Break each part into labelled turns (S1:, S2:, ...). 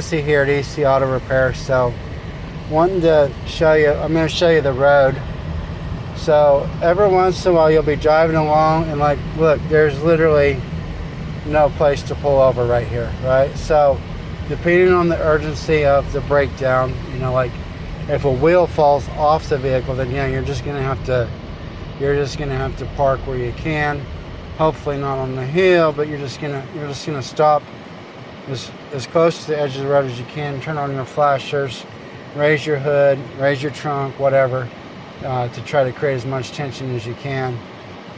S1: Jesse here at EC Auto Repair. So, wanting to show you, I'm going to show you the road. So, every once in a while you'll be driving along and like, look, there's literally no place to pull over right here, right? So, depending on the urgency of the breakdown, you know, like if a wheel falls off the vehicle, then yeah, you're just going to have to park where you can. Hopefully not on the hill, but you're just gonna stop as close to the edge of the road as you can, turn on your flashers, raise your hood, raise your trunk, whatever, to try to create as much tension as you can.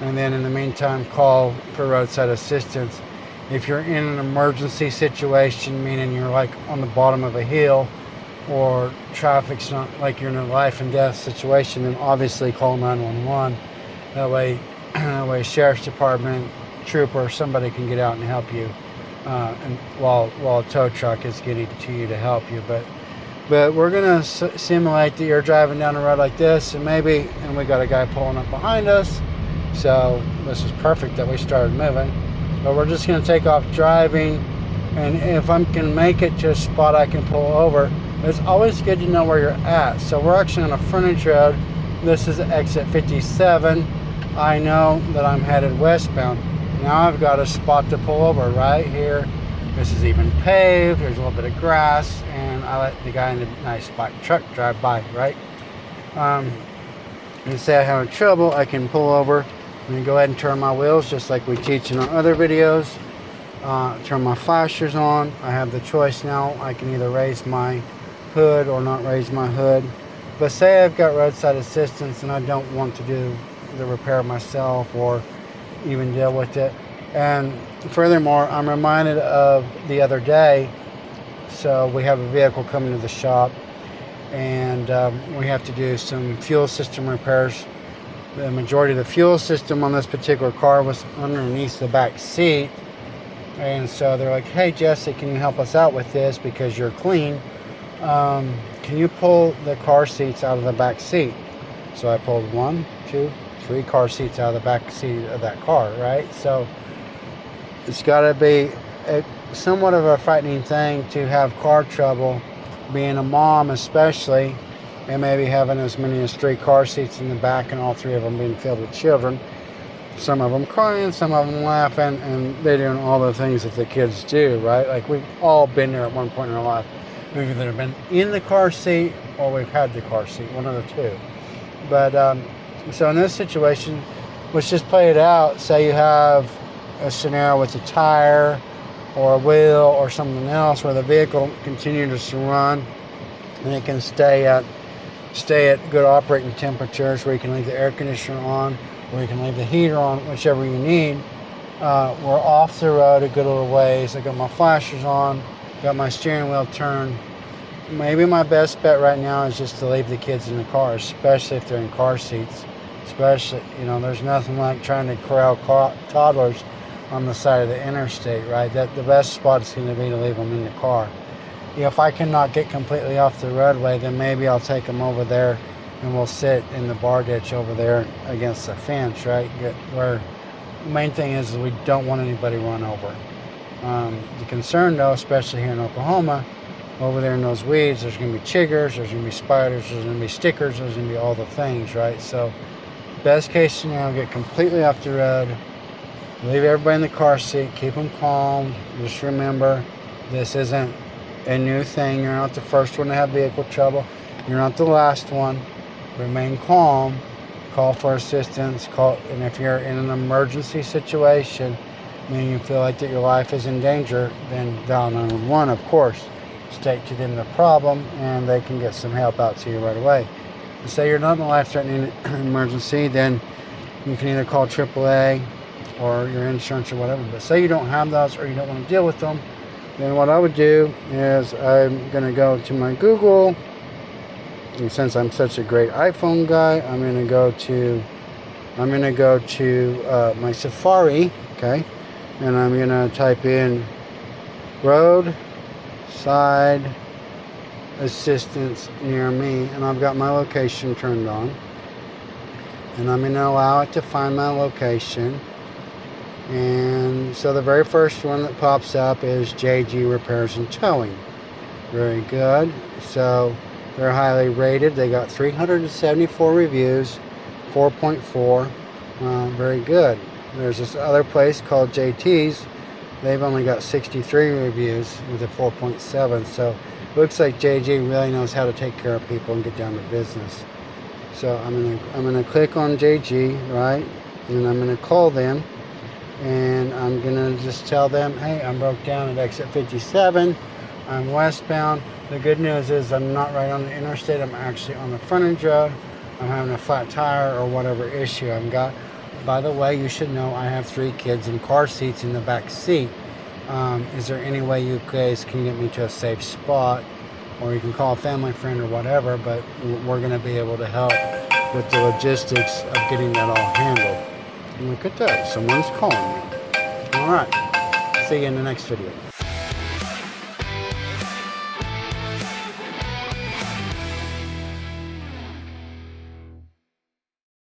S1: And then in the meantime, call for roadside assistance. If you're in an emergency situation, meaning you're like on the bottom of a hill or traffic's not, like you're in a life and death situation, then obviously call 911. That way sheriff's department, trooper, somebody can get out and help you. And while a tow truck is getting to you to help you, but we're gonna simulate that you're driving down the road like this, and we got a guy pulling up behind us, so this is perfect that we started moving. But we're just gonna take off driving, and if I can make it to a spot I can pull over, it's always good to know where you're at. So we're actually on a frontage road. This is exit 57. I know that I'm headed westbound. Now I've got a spot to pull over right here. This is even paved. There's a little bit of grass, and I let the guy in the nice black truck drive by, right? And say I have trouble, I can pull over and go ahead and turn my wheels just like we teach in our other videos. Turn my flashers on. I have the choice now. I can either raise my hood or not raise my hood. But say I've got roadside assistance and I don't want to do the repair myself or even deal with it. And furthermore, I'm reminded of the other day. So we have a vehicle coming to the shop, and we have to do some fuel system repairs. The majority of the fuel system on this particular car was underneath the back seat, and so they're like, hey Jesse, can you help us out with this because you're clean? Can you pull the car seats out of the back seat? So I pulled 1, 2, 3 car seats out of the back seat of that car, right? So it's got to be somewhat of a frightening thing to have car trouble, being a mom especially, and maybe having as many as 3 car seats in the back and all 3 of them being filled with children. Some of them crying, some of them laughing, and they're doing all the things that the kids do, right? Like we've all been there at one point in our life. We've either been in the car seat or we've had the car seat, one of the two. But so in this situation, let's just play it out. Say you have a scenario with a tire or a wheel or something else where the vehicle continues to run and it can stay at good operating temperatures, where you can leave the air conditioner on, or you can leave the heater on, whichever you need. We're off the road a good little ways. I got my flashers on, got my steering wheel turned. Maybe my best bet right now is just to leave the kids in the car, especially if they're in car seats. Especially, you know, there's nothing like trying to corral toddlers on the side of the interstate, right? That the best spot is going to be to leave them in the car. If I cannot get completely off the roadway, then maybe I'll take them over there and we'll sit in the bar ditch over there against the fence, right? Where the main thing is we don't want anybody run over. The concern though, especially here in Oklahoma, over there in those weeds, there's going to be chiggers, there's going to be spiders, there's going to be stickers, there's going to be all the things, right? So best case scenario, get completely off the road, leave everybody in the car seat, keep them calm. Just remember, this isn't a new thing. You're not the first one to have vehicle trouble. You're not the last one. Remain calm, call for assistance, and if you're in an emergency situation, meaning you feel like that your life is in danger, then dial 911, of course. State to them the problem, and they can get some help out to you right away. And say you're not in a life-threatening emergency, then you can either call AAA or your insurance or whatever. But say you don't have those or you don't want to deal with them, then what I would do is I'm going to go to my Google, and since I'm such a great iPhone guy, I'm going to go to my Safari, okay, and I'm going to type in roadside assistance near me, and I've got my location turned on, and I'm going to allow it to find my location. And so the very first one that pops up is JG Repairs and Towing. Very good. So they're highly rated. They got 374 reviews, 4.4. Very good. There's this other place called JT's. They've only got 63 reviews with a 4.7. So it looks like JG really knows how to take care of people and get down to business. So I'm gonna click on JG, right? And I'm gonna call them, and I'm gonna just tell them, hey, I'm broke down at exit 57. I'm westbound. The good news is I'm not right on the interstate. I'm actually on the frontage road. I'm having a flat tire or whatever issue I've got. By the way, you should know I have 3 kids in car seats in the back seat. Is there any way you guys can get me to a safe spot? Or you can call a family friend or whatever, but we're going to be able to help with the logistics of getting that all handled. And look at that, someone's calling me. All right, see you in the next video.